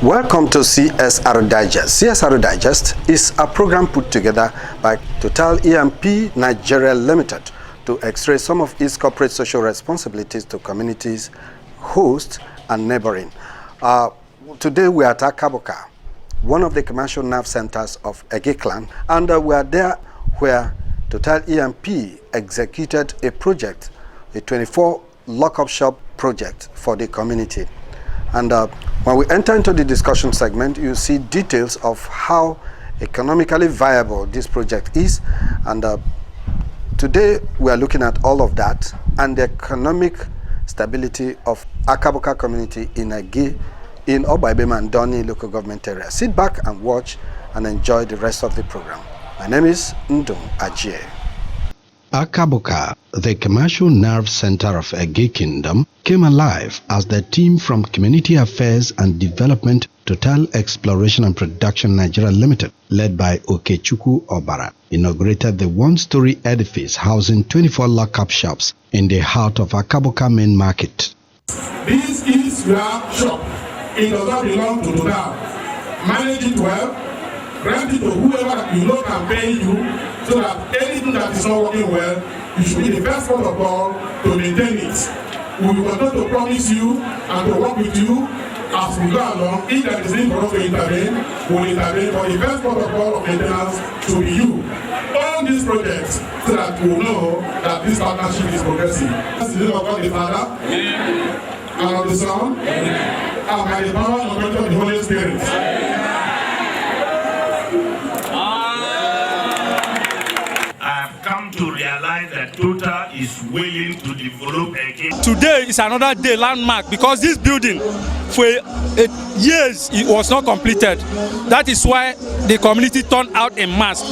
Welcome to CSR Digest. CSR Digest is a program put together by Total E&P Nigeria Limited to x-ray some of its corporate social responsibilities to communities, hosts, and neighboring. Today we are at Akabuka, one of the commercial nerve centers of Ege Clan, and we are there where Total E&P executed a project, a 24 lockup shop project for the community. And when we enter into the discussion segment, you see details of how economically viable this project is. And today we are looking at all of that and the economic stability of Akabuka community in Ege, in Obaibema and Doni local government area. Sit back and watch and enjoy the rest of the program. My name is Ndum Ajie. Akabuka, the commercial nerve center of Ege Kingdom, came alive as the team from Community Affairs and Development Total Exploration and Production Nigeria Limited, led by Okechukwu Obara, inaugurated the one-story edifice housing 24 lockup shops in the heart of Akabuka main market. This is your shop. It does not belong to Total. Manage it well, grant it to whoever you know can pay you, so that anything that is not working well, you should be the first port of call to maintain it. We will continue to promise you and to work with you as we go along. If there is need for us to intervene, we will intervene, but the first port of call of maintenance should be you on this project, so that we will know that this partnership is progressing. That's the name of God the Father, and of the Son, and by the power and authority of the Holy Spirit. To realize that Total is willing to develop again. Today is another day landmark because this building for years it was not completed. That is why the community turned out en masse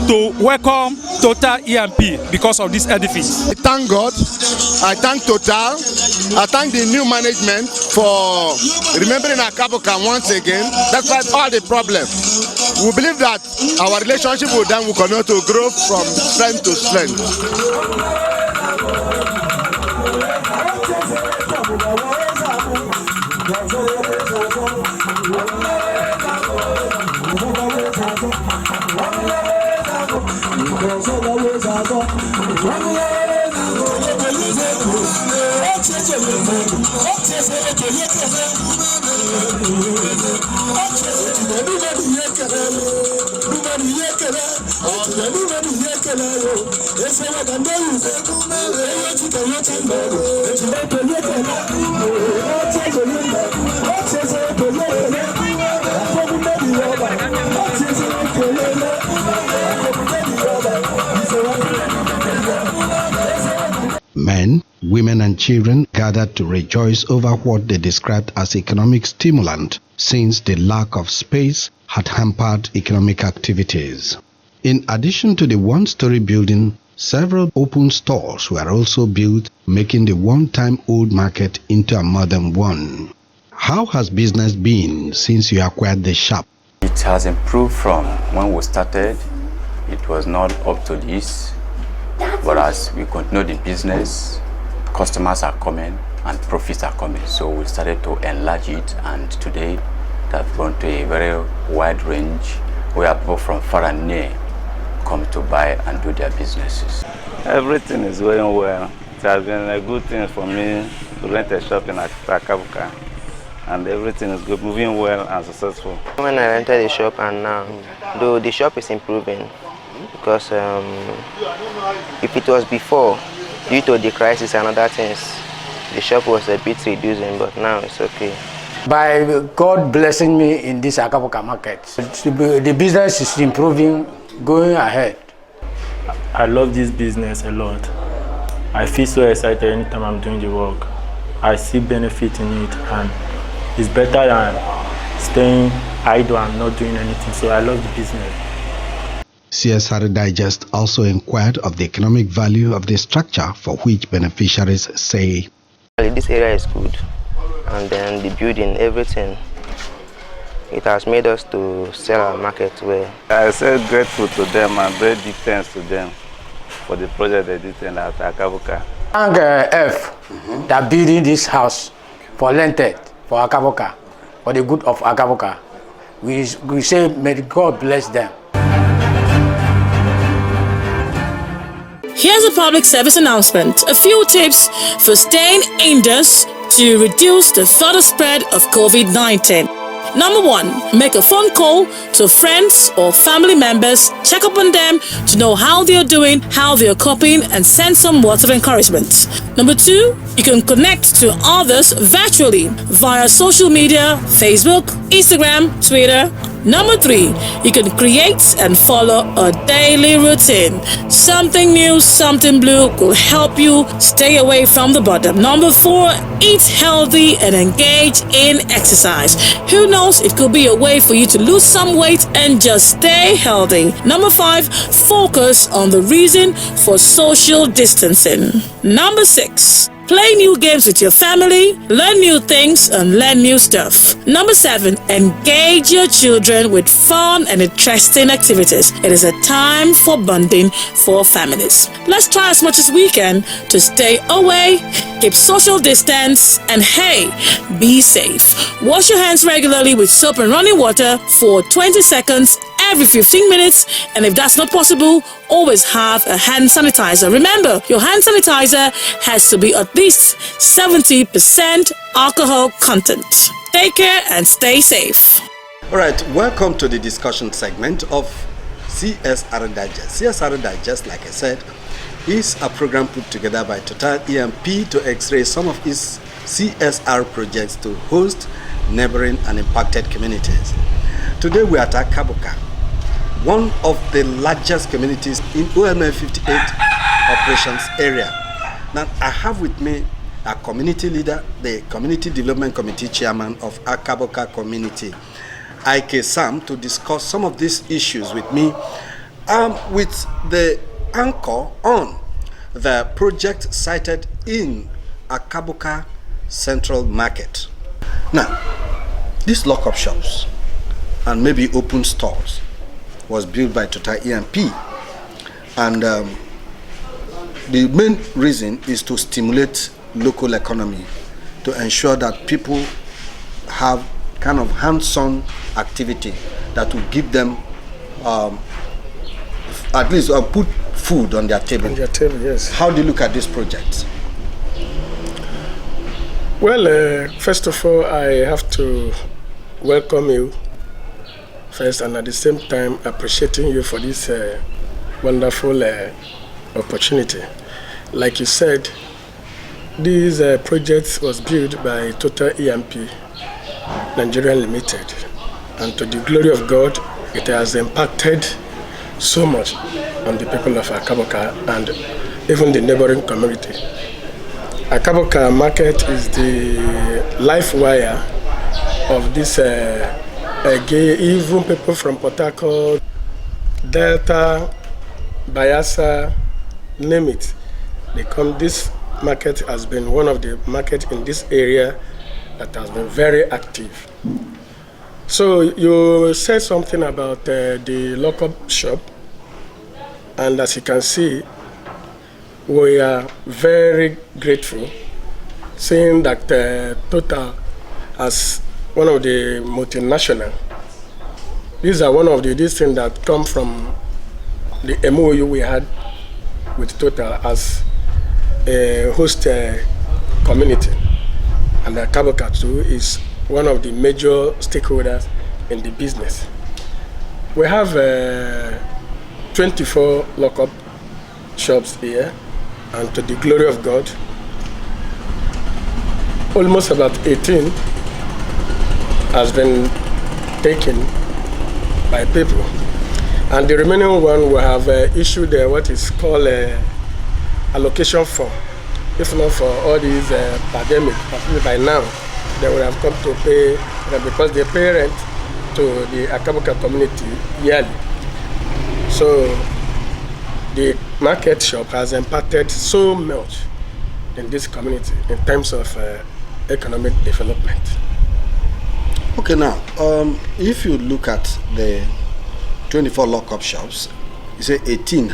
to welcome Total E&P because of this edifice. I thank God, I thank Total, I thank the new management for remembering Akabuka once again. That's why all the problems. We believe that our relationship with them will continue to grow from strength to strength. Men, women and children gathered to rejoice over what they described as economic stimulant, since the lack of space had hampered economic activities. In addition to the one-story building, several open stores were also built, making the one-time old market into a modern one. How has business been since you acquired the shop? It has improved from when we started. It was not up to this. But as we continue the business, customers are coming and profits are coming. So we started to enlarge it, and today it has gone to a very wide range where people from far and near come to buy and do their businesses. Everything is going well. It has been a good thing for me to rent a shop in Akabuka, and everything is good, moving well and successful. When I rented the shop, and now, though the shop is improving, because if it was before, due to the crisis and other things, the shop was a bit reducing, but now it's okay. By God blessing me in this Akabuka market, the business is improving, going ahead. I love this business a lot. I feel so excited anytime I'm doing the work. I see benefit in it, and it's better than staying idle and not doing anything, so I love the business. CSR Digest also inquired of the economic value of the structure, for which beneficiaries say, this area is good, and then the building, everything, it has made us to sell our market well. I say grateful to them and very big thanks to them for the project they did in Akabuka. Thank F that building this house for rented for Akabuka. for the good of Akabuka. We say, may God bless them. Here's a public service announcement. A few tips for staying indoors to reduce the further spread of COVID-19. Number 1, make a phone call to friends or family members, check up on them to know how they are doing, how they are coping, and send some words of encouragement. Number 2, you can connect to others virtually via social media, Facebook, Instagram, Twitter. Number 3, you can create and follow a daily routine. Something new, something blue will help you stay away from the bottom. Number 4, eat healthy and engage in exercise. Who knows, it could be a way for you to lose some weight and just stay healthy. Number 5, focus on the reason for social distancing. Number 6, play new games with your family, learn new things, and learn new stuff. Number 7, engage your children with fun and interesting activities. It is a time for bonding for families. Let's try as much as we can to stay away, keep social distance, and hey, be safe. Wash your hands regularly with soap and running water for 20 seconds every 15 minutes, and if that's not possible, always have a hand sanitizer. Remember, your hand sanitizer has to be at least 70% alcohol content. Take care and stay safe. All right, welcome to the discussion segment of CSR Digest. CSR Digest, like I said, is a program put together by Total EMP to x-ray some of its CSR projects to host neighboring and impacted communities. Today we are at Akabuka, one of the largest communities in OMF 58 operations area. Now I have with me a community leader, the Community Development Committee Chairman of Akabuka Community, IK Sam, to discuss some of these issues with me, with the anchor on the project cited in Akabuka Central Market. Now, these lock-up shops and maybe open stores was built by Total EMP, and the main reason is to stimulate local economy, to ensure that people have kind of hands-on activity that will give them at least put food on their table. On their table, yes. How do you look at this project? Well, first of all, I have to welcome you first, and at the same time appreciating you for this wonderful opportunity. Like you said, this project was built by Total EMP Nigeria Limited, and to the glory of God, it has impacted so much on the people of Akabuka and even the neighboring community. Akabuka market is the life wire of this even people from Port Harcourt, Delta, Bayelsa, name it. They come. This market has been one of the markets in this area that has been very active. So you said something about the lock-up shop, and as you can see, we are very grateful seeing that Total as one of the multinational. These are one of these things that come from the MOU we had with Total as a host community. And Akabuka too is one of the major stakeholders in the business. We have 24 lock-up shops here, and to the glory of God, almost about 18 has been taken by people, and the remaining one will have issued what is called allocation form. If not for all these pandemic, by now they would have come to pay, because they pay rent to the Akabuka community yearly. So the market shop has impacted so much in this community in terms of economic development. Okay, now, if you look at the 24 lock-up shops, you say 18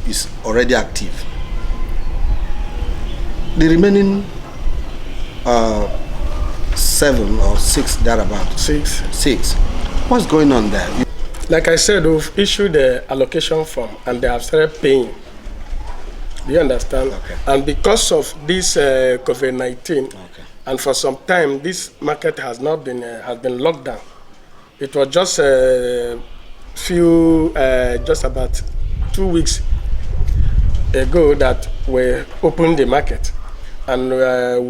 is already active. 7 or 6 thereabout. 6. 6. What's going on there? Like I said, we've issued the allocation form and they have started paying. Do you understand? Okay. And because of this COVID-19, and for some time this market has not been has been locked down. It was just a few, just about 2 weeks ago that we opened the market, and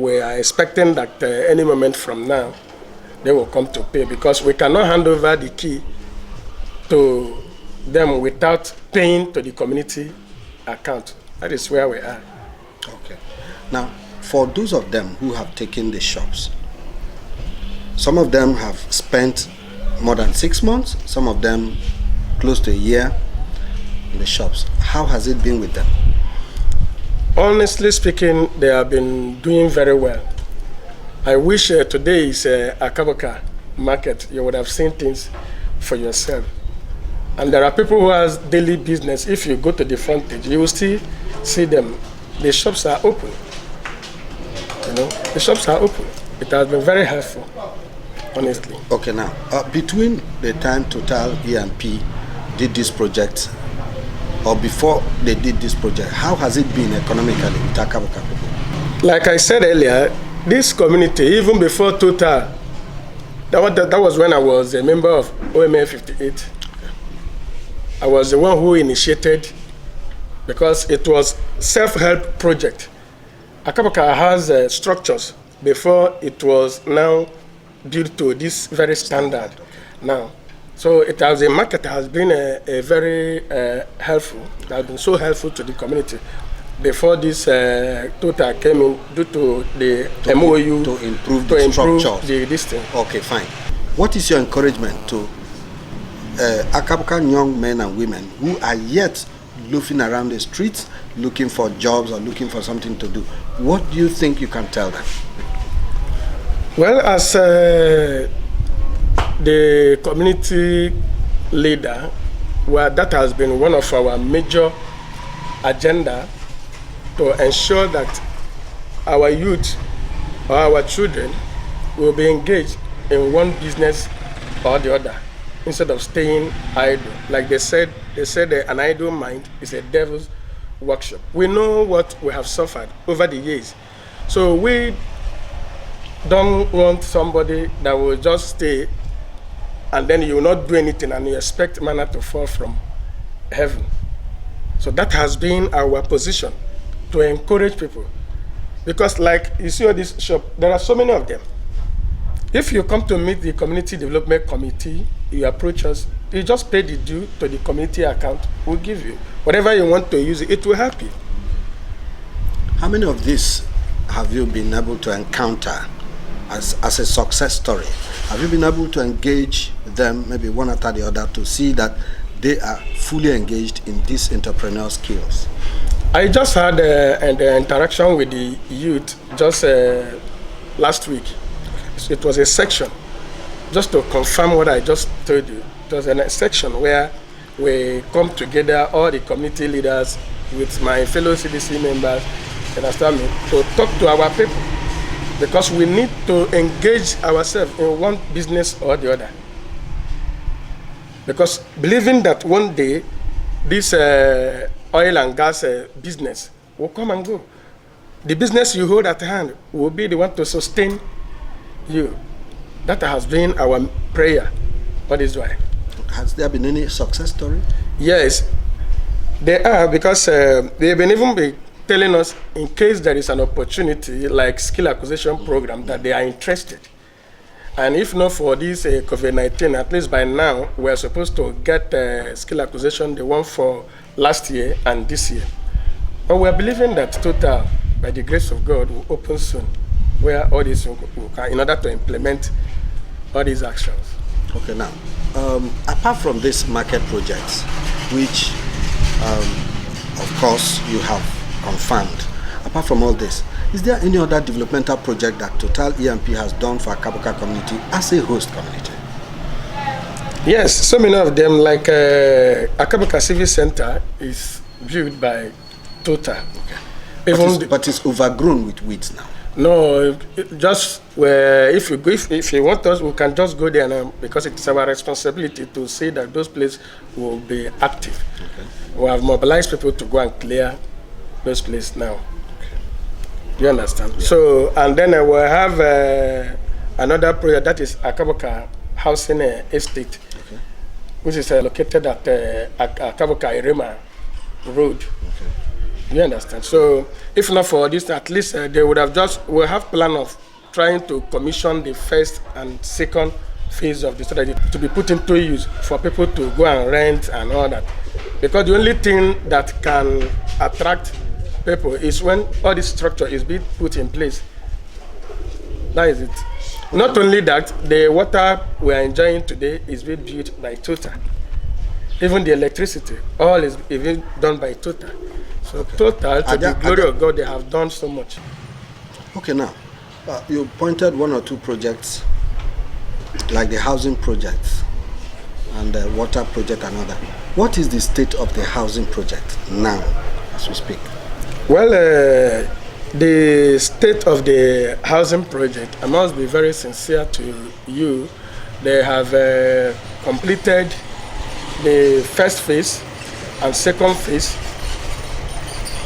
we are expecting that any moment from now they will come to pay, because we cannot hand over the key to them without paying to the community account. That is where we are. Okay. Now, for those of them who have taken the shops, some of them have spent more than 6 months, some of them close to a year in the shops. How has it been with them? Honestly speaking, they have been doing very well. I wish today is Akabuka market. You would have seen things for yourself. And there are people who have daily business. If you go to the frontage, you will still see them. The shops are open. You know, the shops are open. It has been very helpful, honestly. Okay, now, between the time Total E&P did this project, or before they did this project, how has it been economically with Akabuka people? Like I said earlier, this community, even before Total, that was when I was a member of OMA 58. I was the one who initiated, because it was self-help project. Akabuka has structures before it was now built to this very standard now. So it has a market has been a very helpful, has been so helpful to the community. Before this Total came in due to the MOU to improve the structure. This thing. Okay, fine. What is your encouragement to Akabuka young men and women who are yet loafing around the streets looking for jobs or looking for something to do? What do you think you can tell them? Well, as the community leader, well, that has been one of our major agenda, to ensure that our youth or our children will be engaged in one business or the other, instead of staying idle. Like they said an idle mind is a devil's workshop. We know what we have suffered over the years. So we don't want somebody that will just stay and then you will not do anything and you expect manna to fall from heaven. So that has been our position, to encourage people. Because like you see all this shop, there are so many of them. If you come to meet the community development committee, you approach us, you just pay the due to the community account, we'll give you. Whatever you want to use, it will help you. How many of these have you been able to encounter as a success story? Have you been able to engage them, maybe one after the other, to see that they are fully engaged in these entrepreneurial skills? I just had an interaction with the youth just last week. It was a section, just to confirm what I just told you. It was a section where we come together, all the community leaders, with my fellow CDC members, understand me, to talk to our people. Because we need to engage ourselves in one business or the other. Because believing that one day, this oil and gas business will come and go. The business you hold at hand will be the one to sustain you. That has been our prayer. That is why. Has there been any success story? Yes, there are, because they've been even telling us in case there is an opportunity like skill acquisition program that they are interested. And if not for this COVID-19, at least by now, we are supposed to get skill acquisition, the one for last year and this year. But we are believing that Total, by the grace of God, will open soon, where all this will come, in order to implement all these actions. Okay, now, apart from these market projects, which, of course, you have confirmed, apart from all this, is there any other developmental project that Total E&P has done for Akabuka community as a host community? Yes, so many of them, like Akabuka Civic Center is built by Total. Okay. But it's overgrown with weeds now. No, just if you want us, we can just go there now, because it's our responsibility to see that those places will be active. Okay. We have mobilized people to go and clear those places now. Okay. You understand? Yeah. So, and then we'll have another project, that is Akabuka Housing Estate, okay, which is located at Akabuka Irema Road. Okay. You understand? So, if not for this, at least they would have we'll have plan of trying to commission the first and second phase of the study to be put into use for people to go and rent and all that. Because the only thing that can attract people is when all this structure is being put in place. That is it. Not only that, the water we are enjoying today is being built by Total. Even the electricity, all is even done by Total. So okay. Total, to the glory of God, they have done so much. Okay, now, you pointed one or two projects, like the housing project and the water project and other. What is the state of the housing project now, as we speak? Well, the state of the housing project, I must be very sincere to you, they have completed the first phase and second phase.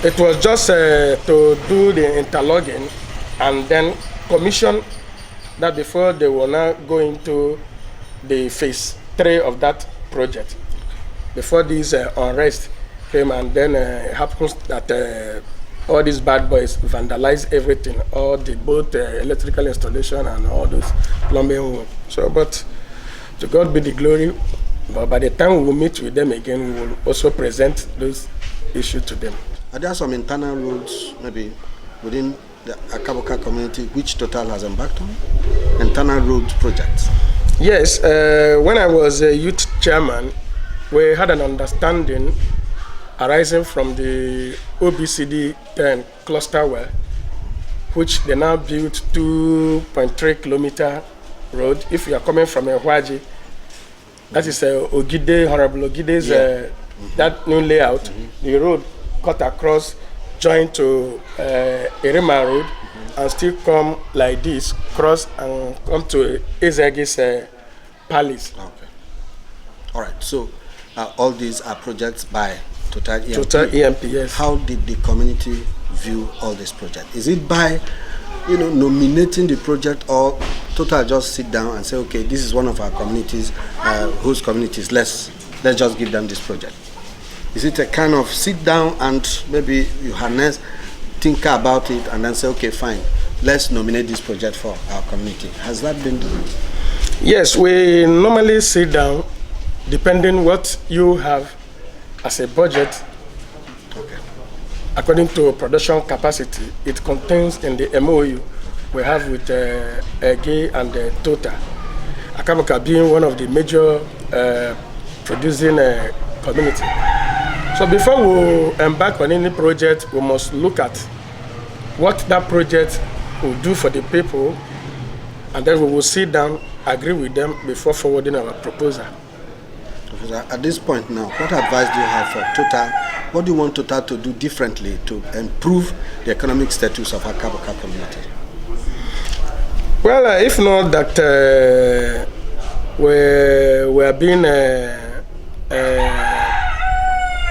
It was just to do the interlogging and then commission that before they will now go into the phase 3 of that project. Before this unrest came, and then it happens that all these bad boys vandalize everything, all the both electrical installation and all those plumbing work. So, but to God be the glory. But by the time we will meet with them again, we will also present those issues to them. Are there some internal roads, maybe within the Akabuka community, which Total has embarked on? Internal road projects? Yes, when I was a youth chairman, we had an understanding arising from the OBCD 10 cluster well, which they now built 2.3 kilometer road. If you are coming from Ehwaji, that is Ogide, Honorable Ogide's that new layout, the road cut across, join to Irema Road, and still come like this, cross and come to Ezegi's Palace. Okay. All right. So all these are projects by Total EMP. Total EMP, yes. How did the community view all this project? Is it by, nominating the project, or Total just sit down and say, okay, this is one of our communities, whose communities, let's just give them this project? Is it a kind of sit down and maybe you harness, think about it, and then say, okay, fine, let's nominate this project for our community? Has that been done? Yes, we normally sit down, depending what you have as a budget. Okay. According to production capacity, it contains in the MOU we have with EGI and Total. Akabuka being one of the major producing community. So before we embark on any project, we must look at what that project will do for the people, and then we will sit down, agree with them before forwarding our proposal. At this point now, what advice do you have for Total? What do you want Total to do differently to improve the economic status of Akabuka community? Well, if not that we are being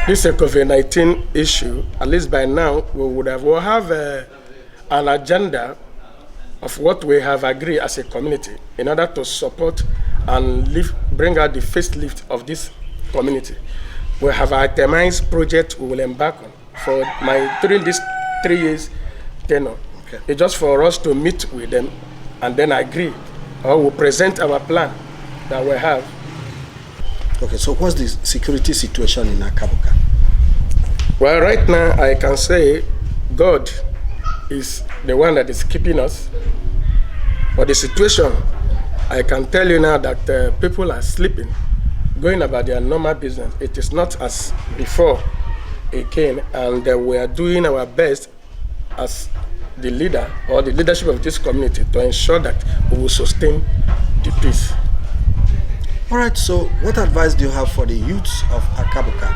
this COVID-19 issue, at least by now, we'll have an agenda of what we have agreed as a community in order to support and bring out the facelift of this community. We have an itemized project we will embark on during this 3 years tenure. Okay. It's just for us to meet with them and then agree, or we'll present our plan that we have. Okay, so what's the security situation in Akabuka? Well, right now I can say God is the one that is keeping us. But the situation, I can tell you now that people are sleeping, going about their normal business. It is not as before again, and we are doing our best as the leader or the leadership of this community to ensure that we will sustain the peace. All right, so what advice do you have for the youths of Akabuka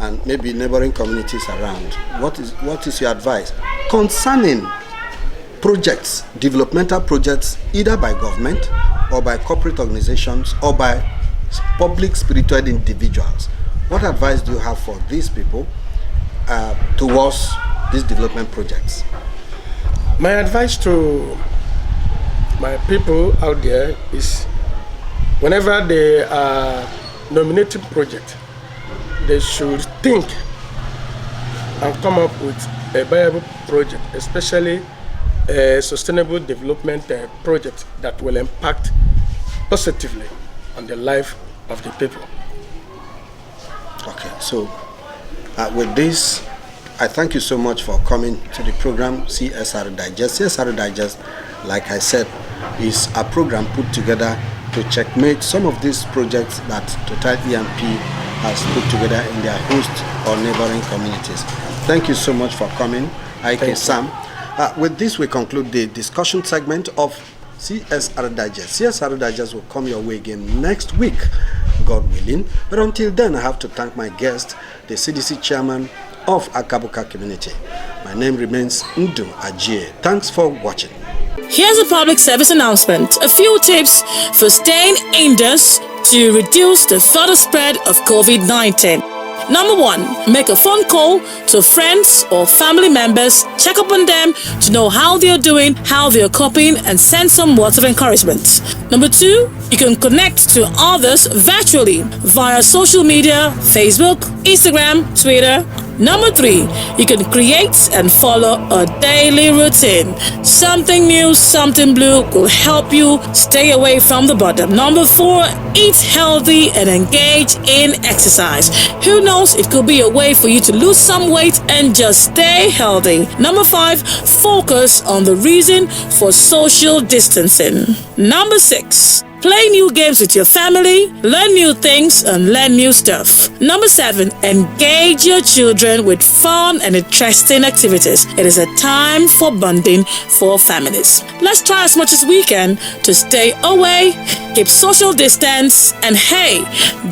and maybe neighboring communities around? What is your advice concerning projects, developmental projects, either by government or by corporate organizations or by public spirited individuals. What advice do you have for these people towards these development projects? My advice to my people out there is whenever they are nominating projects, they should think and come up with a viable project, especially a sustainable development project that will impact positively on the life of the people. Okay, so with this, I thank you so much for coming to the program CSR Digest. CSR Digest, like I said, is a program put together to checkmate some of these projects that Total E&P has put together in their host or neighboring communities. Thank you so much for coming, Ike Sam. With this, we conclude the discussion segment of CSR Digest. CSR Digest will come your way again next week, God willing. But until then, I have to thank my guest, the CDC chairman of Akabuka community. My name remains Ndu Ajie. Thanks for watching. Here's a public service announcement. A few tips for staying indoors to reduce the further spread of COVID-19. Number 1, make a phone call to friends or family members, check up on them to know how they're doing, how they're coping, and send some words of encouragement. Number 2, you can connect to others virtually via social media, Facebook, Instagram, Twitter. Number 3, you can create and follow a daily routine. Something new, something blue will help you stay away from the bottom. Number 4, eat healthy and engage in exercise. Who knows, it could be a way for you to lose some weight and just stay healthy. Number 5, focus on the reason for social distancing. Number 6, play new games with your family, learn new things, and learn new stuff. Number 7, engage your children with fun and interesting activities. It is a time for bonding for families. Let's try as much as we can to stay away, keep social distance, and hey,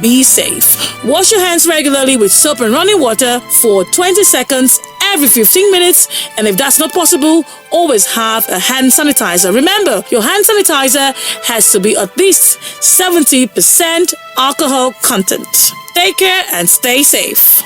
be safe. Wash your hands regularly with soap and running water for 20 seconds every 15 minutes, and if that's not possible, always have a hand sanitizer. Remember, your hand sanitizer has to be at least 70% alcohol content. Take care and stay safe.